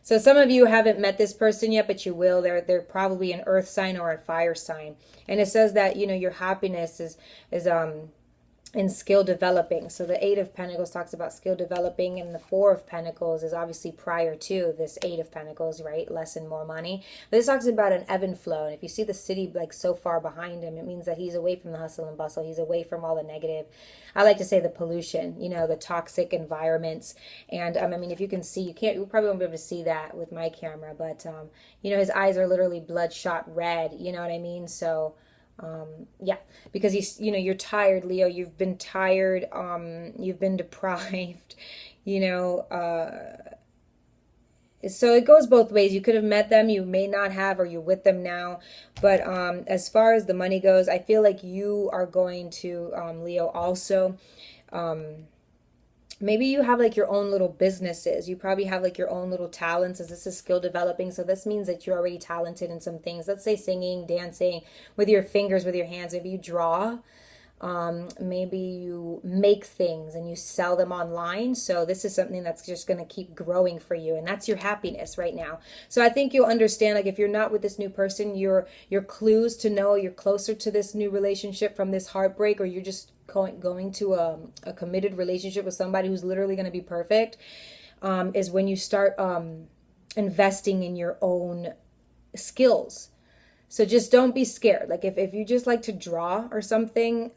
So some of you haven't met this person yet, but you will. They're probably an earth sign or a fire sign. And it says that, your happiness is in skill developing. So the Eight of Pentacles talks about skill developing, and the Four of Pentacles is obviously prior to this Eight of Pentacles, right? Less and more money. But this talks about an ebb and flow. And if you see the city like so far behind him, it means that he's away from the hustle and bustle. He's away from all the negative. I like to say the pollution, the toxic environments. And I mean, if you can see, you probably won't be able to see that with my camera, but his eyes are literally bloodshot red. You know what I mean? So yeah, because you're tired, Leo. You've been tired. You've been deprived, you know, so it goes both ways. You could have met them, you may not have, or you're with them now. But as far as the money goes, I feel like you are going to, Leo, also, maybe you have like your own little businesses. You probably have like your own little talents, as this is skill developing. So this means that you're already talented in some things. Let's say singing, dancing, with your fingers, with your hands. Maybe you draw. Maybe you make things and you sell them online. So this is something that's just going to keep growing for you, and that's your happiness right now. So I think you'll understand, like, if you're not with this new person, your clues to know you're closer to this new relationship from this heartbreak, or you're just going to a committed relationship with somebody who's literally going to be perfect, is when you start investing in your own skills. So just don't be scared. Like if you just like to draw or something,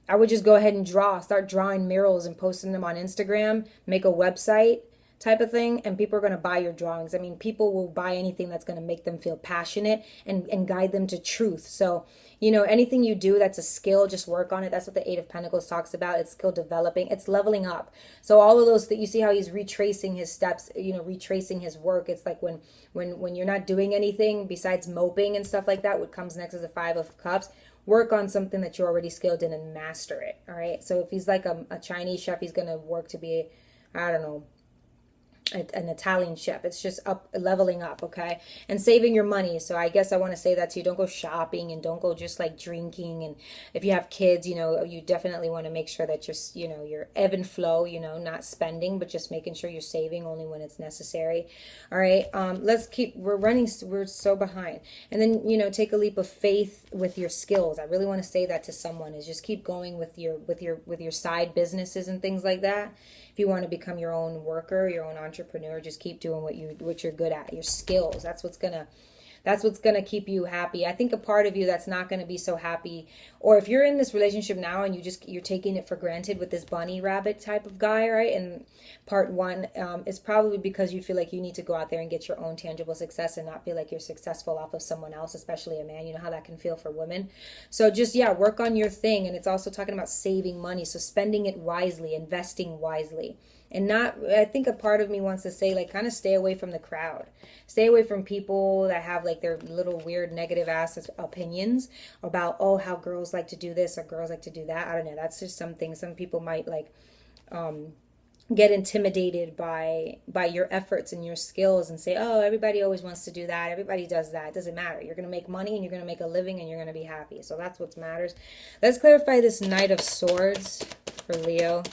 I would just go ahead and start drawing murals and posting them on Instagram, make a website type of thing, and people are going to buy your drawings. I mean, people will buy anything that's going to make them feel passionate and guide them to truth. So, anything you do that's a skill, just work on it. That's what the Eight of Pentacles talks about. It's skill developing. It's leveling up. So all of those that you see how he's retracing his steps, retracing his work. It's like when you're not doing anything besides moping and stuff like that, what comes next is the Five of Cups. Work on something that you're already skilled in and master it. All right. So if he's like a Chinese chef, he's going to work to be, I don't know, an Italian chef. It's just leveling up, okay? And saving your money. So I guess I want to say that to you. Don't go shopping and don't go just like drinking. And if you have kids, you definitely want to make sure that you're ebb and flow, not spending, but just making sure you're saving only when it's necessary. All right. We're so behind. And then, take a leap of faith with your skills. I really want to say that to someone, is just keep going with your side businesses and things like that. If you want to become your own worker, your own entrepreneur, just keep doing what you're good at, your skills. That's what's gonna keep you happy. I think a part of you that's not gonna be so happy, or if you're in this relationship now and you're taking it for granted with this bunny rabbit type of guy, right? And part one is probably because you feel like you need to go out there and get your own tangible success and not feel like you're successful off of someone else, especially a man. You know how that can feel for women. So just, work on your thing. And it's also talking about saving money. So spending it wisely, investing wisely. And I think a part of me wants to say, like, kind of stay away from the crowd. Stay away from people that have like their little weird negative ass opinions about, oh, how girls like to do this or girls like to do that. I don't know. That's just something some people might like get intimidated by your efforts and your skills and say, oh, everybody always wants to do that. Everybody does that. It doesn't matter. You're going to make money and you're going to make a living and you're going to be happy. So that's what matters. Let's clarify this Knight of Swords for Leo.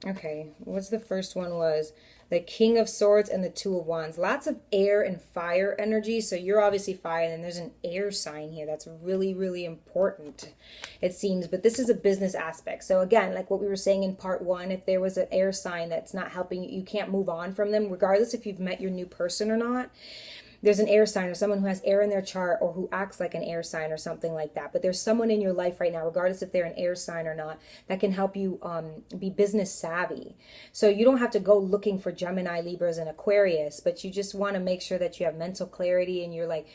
Okay, what's the first one was? The King of Swords and the Two of Wands. Lots of air and fire energy. So you're obviously fire, and then there's an air sign here. That's really, really important, it seems. But this is a business aspect. So again, like what we were saying in part one, if there was an air sign that's not helping you, you can't move on from them, regardless if you've met your new person or not. There's an air sign or someone who has air in their chart or who acts like an air sign or something like that. But there's someone in your life right now, regardless if they're an air sign or not, that can help you be business savvy. So you don't have to go looking for Gemini, Libras, and Aquarius, but you just want to make sure that you have mental clarity and you're like,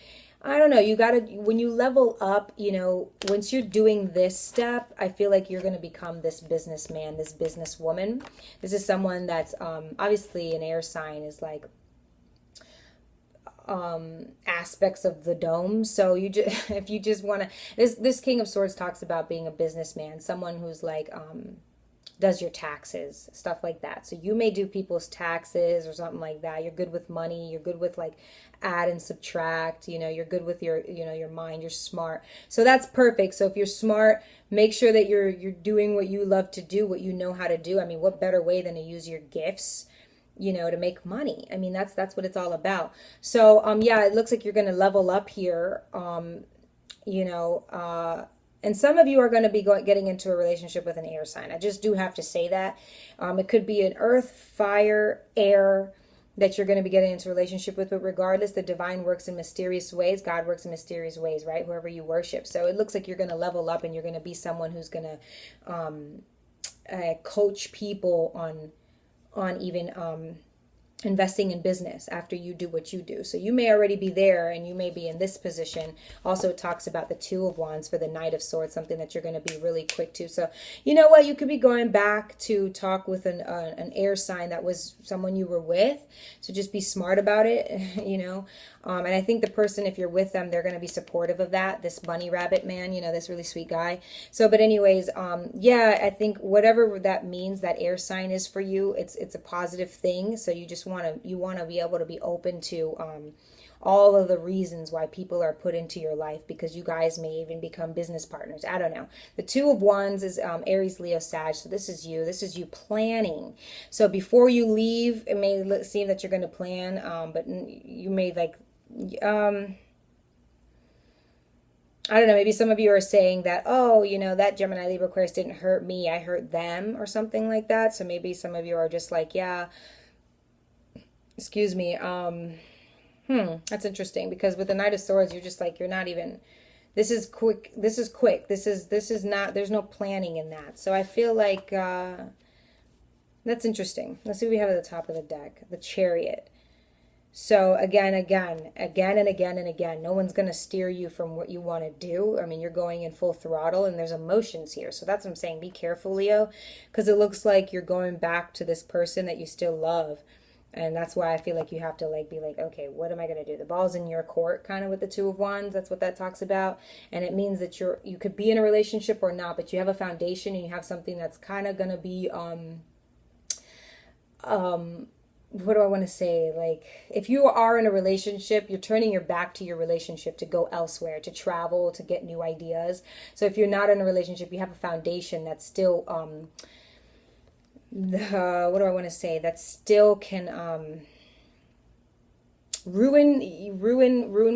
I don't know, you got to, when you level up, once you're doing this step, I feel like you're going to become this businessman, this businesswoman. This is someone that's obviously an air sign is like, aspects of the dome. So if you just want to, this King of Swords talks about being a businessman, someone who's like does your taxes, stuff like that. So you may do people's taxes or something like that. You're good with money. You're good with like add and subtract. You know, you're good with your, you know, your mind. You're smart. So that's perfect. So if you're smart, make sure that you're doing what you love to do, what you know how to do. I mean, what better way than to use your gifts, you know, to make money? I mean, that's what it's all about. So yeah, it looks like you're going to level up here. You know, and some of you are going to be getting into a relationship with an air sign. I just do have to say that. It could be an earth, fire, air that you're going to be getting into a relationship with, but regardless, the divine works in mysterious ways. God works in mysterious ways, right? Whoever you worship. So it looks like you're going to level up and you're going to be someone who's going to coach people on even investing in business after you do what you do. So you may already be there and you may be in this position. Also, it talks about the Two of Wands for the Knight of Swords, something that you're going to be really quick to. So you know what? You could be going back to talk with an air sign that was someone you were with. So just be smart about it, you know. And I think the person, if you're with them, they're going to be supportive of that. This bunny rabbit man, you know, this really sweet guy. So, but anyways, yeah, I think whatever that means, that air sign is for you, it's a positive thing. So you just want to be able to be open to all of the reasons why people are put into your life, because you guys may even become business partners. I don't know. The Two of Wands is Aries, Leo, Sag. So this is you. This is you planning. So before you leave, it may seem that you're going to plan, but you may like, I don't know, maybe some of you are saying that, oh, you know, that Gemini, Libra, Aquarius didn't hurt me, I hurt them, or something like that. So maybe some of you are just like, yeah, excuse me, that's interesting, because with the Knight of Swords, you're just like, you're not even, this is quick, this is not, there's no planning in that. So I feel like that's interesting. Let's see what we have at the top of the deck. The Chariot. So again, and again, no one's going to steer you from what you want to do. I mean, you're going in full throttle and there's emotions here. So that's what I'm saying. Be careful, Leo, because it looks like you're going back to this person that you still love. And that's why I feel like you have to like be like, okay, what am I going to do? The ball's in your court, kind of with the Two of Wands. That's what that talks about. And it means that you could be in a relationship or not, but you have a foundation and you have something that's kind of going to be, what do I want to say? Like, if you are in a relationship, you're turning your back to your relationship to go elsewhere, to travel, to get new ideas. So if you're not in a relationship, you have a foundation that's still, what do I want to say? That still can, ruin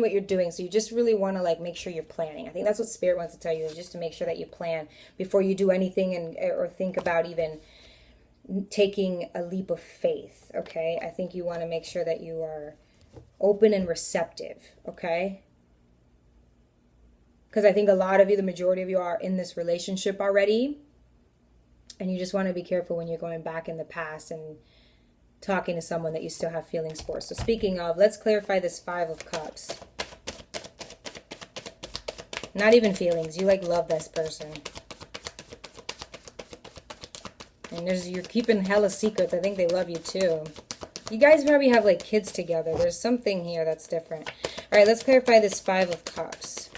what you're doing. So you just really want to like make sure you're planning. I think that's what Spirit wants to tell you, is just to make sure that you plan before you do anything, and or think about even taking a leap of faith. Okay, I think you want to make sure that you are open and receptive. Okay, because I think a lot of you, the majority of you, are in this relationship already, and you just want to be careful when you're going back in the past and talking to someone that you still have feelings for. So speaking of, let's clarify this Five of Cups. Not even feelings, you like love this person. And you're keeping hella secrets. I think they love you too. You guys probably have like kids together. There's something here that's different. All right, let's clarify this Five of Cups.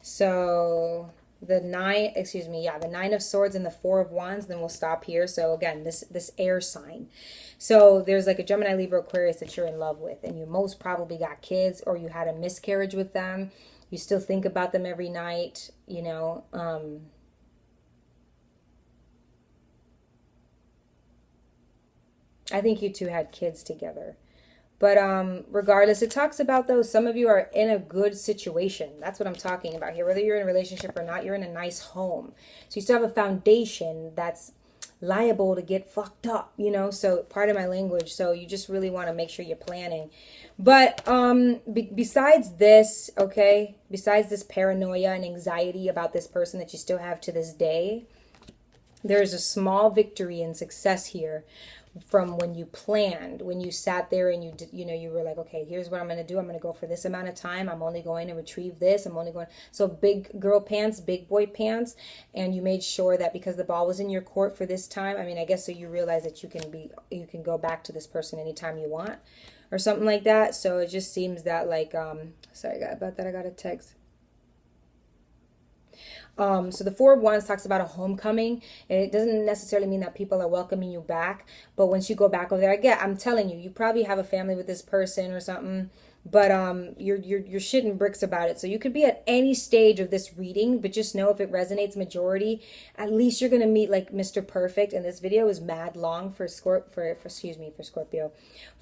So the the Nine of Swords and the Four of Wands, then we'll stop here. So again, this air sign. So there's like a Gemini, Libra, Aquarius that you're in love with, and you most probably got kids, or you had a miscarriage with them. You still think about them every night, you know. I think you two had kids together. But regardless, it talks about, though, some of you are in a good situation. That's what I'm talking about here. Whether you're in a relationship or not, you're in a nice home. So you still have a foundation that's liable to get fucked up, you know? So part of my language. So you just really want to make sure you're planning. But besides this, okay, besides this paranoia and anxiety about this person that you still have to this day, there's a small victory and success here from when you planned, when you sat there and you were like, okay, here's what I'm going to do. I'm going to go for this amount of time. I'm only going to retrieve this. I'm only going, so big girl pants, big boy pants. And you made sure that because the ball was in your court for this time, I mean, I guess so you realize that you can go back to this person anytime you want or something like that. So it just seems that like, sorry about that. I got a text. So the Four of Wands talks about a homecoming, and it doesn't necessarily mean that people are welcoming you back. But once you go back over there, again, I'm telling you, you probably have a family with this person or something. But you're shitting bricks about it. So you could be at any stage of this reading, but just know if it resonates majority, at least you're gonna meet like Mr. Perfect. And this video is mad long for Scorpio,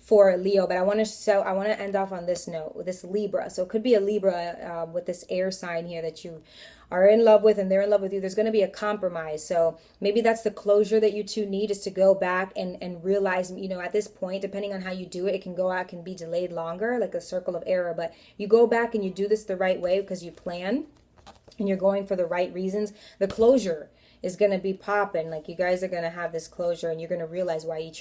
for Leo. But I want to end off on this note with this Libra. So it could be a Libra with this air sign here that you are in love with and they're in love with you. There's going to be a compromise. So maybe that's the closure that you two need, is to go back and realize, you know, at this point, depending on how you do it, it can go out, can be delayed longer, like a circle of error. But you go back and you do this the right way because you plan and you're going for the right reasons. The closure is going to be popping. Like, you guys are going to have this closure and you're going to realize why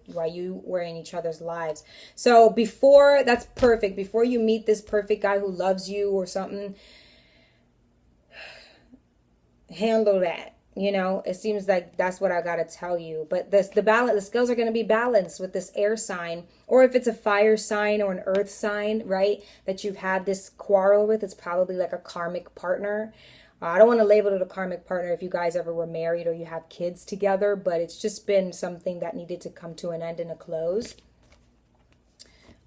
why you were in each other's lives. So before, that's perfect. Before you meet this perfect guy who loves you or something, handle that. You know, it seems like that's what I gotta tell you. But the skills are gonna be balanced with this air sign, or if it's a fire sign or an earth sign, right, that you've had this quarrel with, it's probably like a karmic partner. I don't want to label it a karmic partner if you guys ever were married or you have kids together, but it's just been something that needed to come to an end and a close.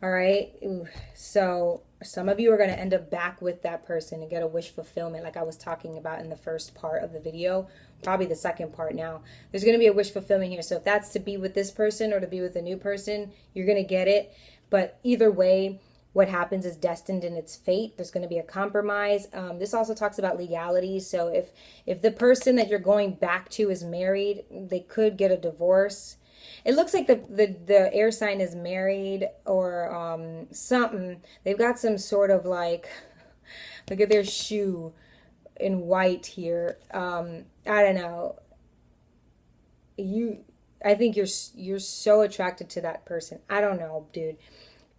All right. Ooh. So some of you are going to end up back with that person and get a wish fulfillment, like I was talking about in the first part of the video, probably the second part now. There's going to be a wish fulfillment here. So if that's to be with this person or to be with a new person, you're going to get it. But either way, what happens is destined in its fate. There's going to be a compromise. This also talks about legality. So if the person that you're going back to is married, they could get a divorce. It looks like the air sign is married or something. They've got some sort of like, look at their shoe in white here. I don't know. I think you're so attracted to that person. I don't know, dude.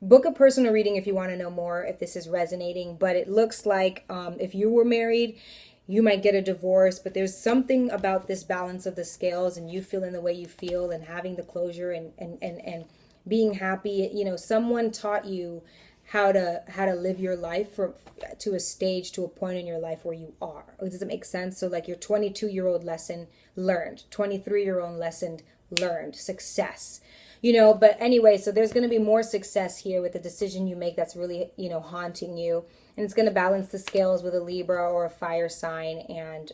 Book a personal reading if you want to know more, if this is resonating. But it looks like if you were married, you might get a divorce, but there's something about this balance of the scales and you feeling the way you feel and having the closure and being happy. You know, someone taught you how to live your life to a stage, to a point in your life where you are. Does it make sense? So like your 22-year-old lesson learned, 23-year-old lesson learned, success. You know, but anyway, so there's going to be more success here with the decision you make that's really, you know, haunting you. And it's going to balance the scales with a Libra or a fire sign. And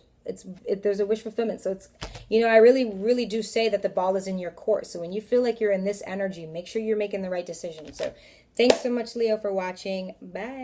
there's a wish fulfillment. So it's, you know, I really, really do say that the ball is in your court. So when you feel like you're in this energy, make sure you're making the right decision. So thanks so much, Leo, for watching. Bye.